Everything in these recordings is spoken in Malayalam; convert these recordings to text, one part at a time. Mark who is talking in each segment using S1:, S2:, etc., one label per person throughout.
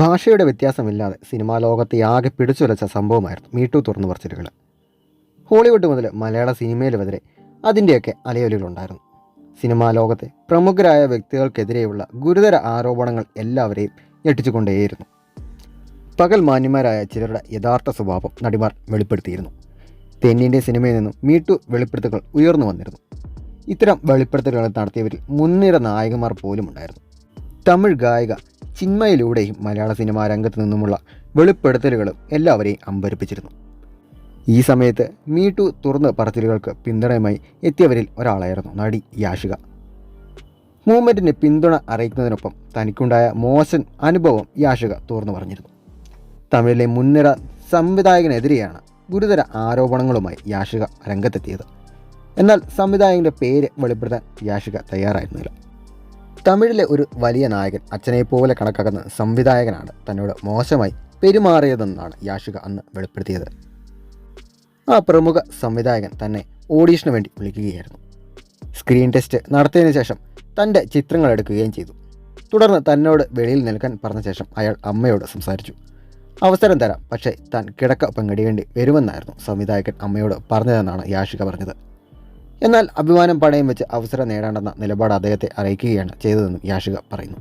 S1: ഭാഷയുടെ വ്യത്യാസമില്ലാതെ സിനിമാ ലോകത്തെ ആകെ പിടിച്ചുലച്ച സംഭവമായിരുന്നു മീട്ടു തുറന്നു പറച്ചിലുകൾ. ഹോളിവുഡ് മുതൽ മലയാള സിനിമയിൽ വരെ അതിൻ്റെയൊക്കെ അലയൊലികളുണ്ടായിരുന്നു. സിനിമാ ലോകത്തെ പ്രമുഖരായ വ്യക്തികൾക്കെതിരെയുള്ള ഗുരുതര ആരോപണങ്ങൾ എല്ലാവരെയും ഞെട്ടിച്ചുകൊണ്ടേയിരുന്നു. പകൽ മാന്യന്മാരായ ചിലരുടെ യഥാർത്ഥ സ്വഭാവം നടിമാർ വെളിപ്പെടുത്തിയിരുന്നു. തെന്നിന്ത്യൻ സിനിമയിൽ നിന്നും മീട്ടു വെളിപ്പെടുത്തലുകൾ ഉയർന്നു വന്നിരുന്നു. ഇത്തരം വെളിപ്പെടുത്തലുകൾ നടത്തിയവരിൽ മുൻനിര നായകന്മാർ പോലും ഉണ്ടായിരുന്നു. തമിഴ് ഗായിക ചിന്മയിലൂടെയും മലയാള സിനിമാ രംഗത്ത് നിന്നുമുള്ള വെളിപ്പെടുത്തലുകളും എല്ലാവരെയും അമ്പരപ്പിച്ചിരുന്നു. ഈ സമയത്ത് മീട്ടു തുറന്ന് പറച്ചിലുകൾക്ക് പിന്തുണയുമായി എത്തിയവരിൽ ഒരാളായിരുന്നു നടി യാഷിക. മൂവ്മെൻറ്റിന് പിന്തുണ അറിയിക്കുന്നതിനൊപ്പം തനിക്കുണ്ടായ മോശം അനുഭവം യാഷിക തുറന്നു പറഞ്ഞിരുന്നു. തമിഴിലെ മുൻനിര സംവിധായകനെതിരെയാണ് ഗുരുതര ആരോപണങ്ങളുമായി യാഷിക രംഗത്തെത്തിയത്. എന്നാൽ സംവിധായകൻ്റെ പേര് വെളിപ്പെടുത്താൻ യാഷിക തയ്യാറായിരുന്നില്ല. തമിഴിലെ ഒരു വലിയ നായകൻ അച്ഛനെപ്പോലെ കണക്കാക്കുന്ന സംവിധായകനാണ് തന്നോട് മോശമായി പെരുമാറിയതെന്നാണ് യാഷിക അന്ന് വെളിപ്പെടുത്തിയത്. ആ പ്രമുഖ സംവിധായകൻ തന്നെ ഓഡീഷന് വേണ്ടി വിളിക്കുകയായിരുന്നു. സ്ക്രീൻ ടെസ്റ്റ് നടത്തിയതിനു ശേഷം തൻ്റെ ചിത്രങ്ങൾ എടുക്കുകയും ചെയ്തു. തുടർന്ന് തന്നോട് വെളിയിൽ നിൽക്കാൻ പറഞ്ഞ ശേഷം അയാൾ അമ്മയോട് സംസാരിച്ചു. അവസരം തരാം, പക്ഷേ താൻ കിടക്ക പങ്കിടേണ്ടി വരുമെന്നായിരുന്നു സംവിധായകൻ അമ്മയോട് പറഞ്ഞതെന്നാണ് യാഷിക പറഞ്ഞത്. എന്നാൽ അഭിമാനം പണയം വെച്ച് അവസരം നേടേണ്ടെന്ന നിലപാട് അദ്ദേഹത്തെ അറിയിക്കുകയാണ് ചെയ്തതെന്നും യാഷിക പറയുന്നു.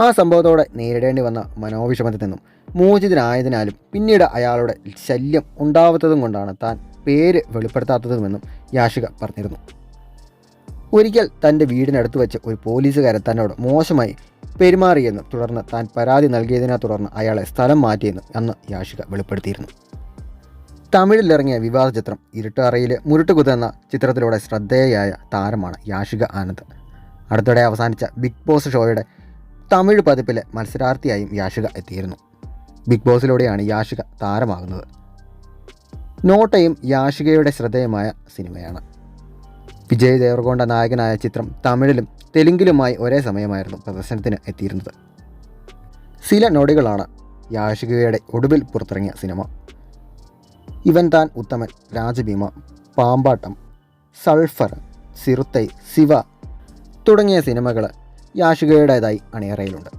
S1: ആ സംഭവത്തോടെ നേരിടേണ്ടി വന്ന മനോവിഷമത്തിൽ നിന്നും മോചിതനായതിനാലും പിന്നീട് അയാളുടെ ശല്യം ഉണ്ടാവാത്തതും കൊണ്ടാണ് താൻ പേര് വെളിപ്പെടുത്താത്തതുമെന്നും യാഷിക പറഞ്ഞിരുന്നു. ഒരിക്കൽ തൻ്റെ വീടിനടുത്ത് വെച്ച് ഒരു പോലീസുകാരൻ തന്നോട് മോശമായി പെരുമാറിയെന്നും തുടർന്ന് താൻ പരാതി നൽകിയതിനെ തുടർന്ന് അയാളെ സ്ഥലം മാറ്റിയെന്നും അന്ന് യാഷിക വെളിപ്പെടുത്തിയിരുന്നു. തമിഴിലിറങ്ങിയ വിവാദ ചിത്രം ഇരുട്ടറയിൽ മുരുട്ടുകുത്ത് എന്ന ചിത്രത്തിലൂടെ ശ്രദ്ധേയയായ താരമാണ് യാഷിക ആനന്ദ്. അടുത്തിടെ അവസാനിച്ച ബിഗ് ബോസ് ഷോയുടെ തമിഴ് പതിപ്പിലെ മത്സരാർത്ഥിയായും യാഷിക എത്തിയിരുന്നു. ബിഗ് ബോസിലൂടെയാണ് യാഷിക താരമാകുന്നത്. നോട്ടയും യാഷികയുടെ ശ്രദ്ധേയമായ സിനിമയാണ്. വിജയ് ദേവർകൊണ്ട നായകനായ ചിത്രം തമിഴിലും തെലുങ്കിലുമായി ഒരേ സമയമായിരുന്നു പ്രദർശനത്തിന് എത്തിയിരുന്നത്. ചില നൊടികളാണ് യാഷികയുടെ ഒടുവിൽ പുറത്തിറങ്ങിയ സിനിമ. ഇവൻ താൻ ഉത്തമൻ, രാജഭീമ, പാമ്പാട്ടം, സൾഫർ, സിറുത്തൈ, ശിവ തുടങ്ങിയ സിനിമകൾ യാഷികയുടേതായി അണിയറയിലുണ്ട്.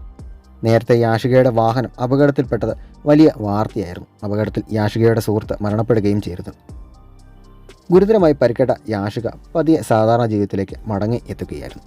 S1: നേരത്തെ യാഷികയുടെ വാഹനം അപകടത്തിൽപ്പെട്ടത് വലിയ വാർത്തയായിരുന്നു. അപകടത്തിൽ യാഷികയുടെ സുഹൃത്ത് മരണപ്പെടുകയും ചെയ്തിരുന്നു. ഗുരുതരമായി പരിക്കേറ്റ യാഷിക പതിയെ സാധാരണ ജീവിതത്തിലേക്ക് മടങ്ങി എത്തുകയായിരുന്നു.